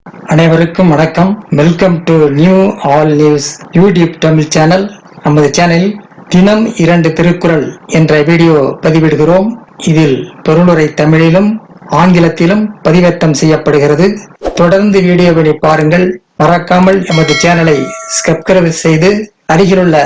அனைவருக்கும் வணக்கம். Welcome to new all news YouTube Tamil channel. நமது சேனலில் தினம் 2 திருக்குறள் என்ற வீடியோ பதிவிடுகிறோம். இதில் பொருளுரை தமிழிலும் ஆங்கிலத்திலும் பதிவேற்றம் செய்யப்படுகிறது. தொடர்ந்து வீடியோவை பாருங்கள். மறக்காமல் எமது சேனலை சப்ஸ்கிரைப் செய்து அருகிலுள்ள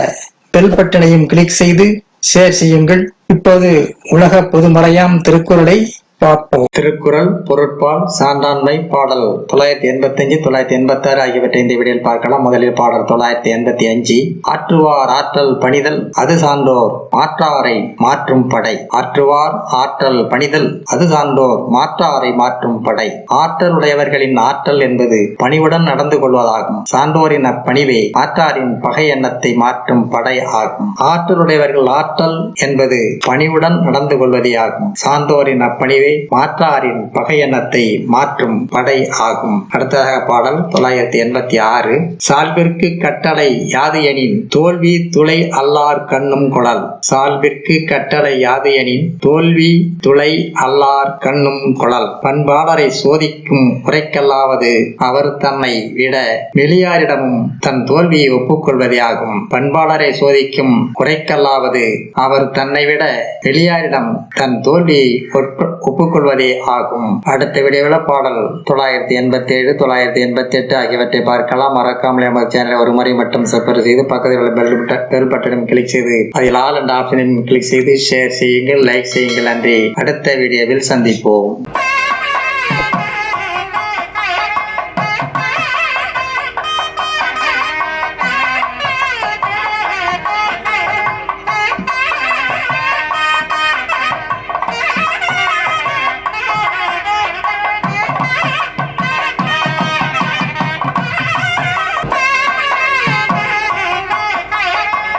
பெல் பட்டனையும் கிளிக் செய்து ஷேர் செய்யுங்கள். இப்போது உலக பொதுமறையாம் திருக்குறளை பார்ப்போம். திருக்குறள் பொருட்பால் சான்றாண்மை பாடல் 985 986 ஆகியவற்றை இந்த வீடியோவில் பார்க்கலாம். முதலில் பாடல் 985. ஆற்றுவார் ஆற்றல் பணிதல் அது சான்றோர் மாற்றாரை மாற்றும் படை. ஆற்றுவார் ஆற்றல் பணிதல் அது சான்றோர் மாற்றாரை மாற்றும் படை. ஆற்றல் உடையவர்களின் ஆற்றல் என்பது பணிவுடன் நடந்து கொள்வதாகும். சான்றோரின் அப்பணிவே ஆற்றாரின் பகை எண்ணத்தை மாற்றும் படை ஆகும். ஆற்றலுடையவர்கள் ஆற்றல் என்பது பணிவுடன் நடந்து கொள்வதே ஆகும். சான்றோரின் அப்பணிவே மாற்றாரின் பகை எண்ணத்தை மாற்றும் படை ஆகும். அடுத்ததாக பாடல் 986. சால்பிற்கு கட்டளை யாது எனின் தோல்வி துளை அல்லார் கண்ணும் குழல். சால்பிற்கு கட்டளை யாது எனின் தோல்வி துளை அல்லார் கண்ணும் குழல். பண்பாளரை சோதிக்கும் உரைக்கல்லாவது அவர் தன்னை விட வெளியாரிடமும் தன் தோல்வியை ஒப்புக்கொள்வதே ஆகும். பண்பாளரை சோதிக்கும் குறைக்கல்லாவது அவர் தன்னை விட வெளியாரிடம் தன் தோல்வியை ஒப்புக்கொள்வதே ஆகும். அடுத்த வீடியோவில் பாடல் 987 988 ஆகியவற்றை பார்க்கலாம். மறக்காமல் எமது சேனலை ஒரு முறை மட்டும் சப்ஸ்கிரைப் செய்து பக்கத்தில் உள்ள பெல் பட்டனும் கிளிக் செய்து அதில் ஆல் என்ற ஆப்ஷனையும் கிளிக் செய்து ஷேர் செய்யுங்கள், லைக் செய்யுங்கள். நன்றி. அடுத்த வீடியோவில் சந்திப்போம்.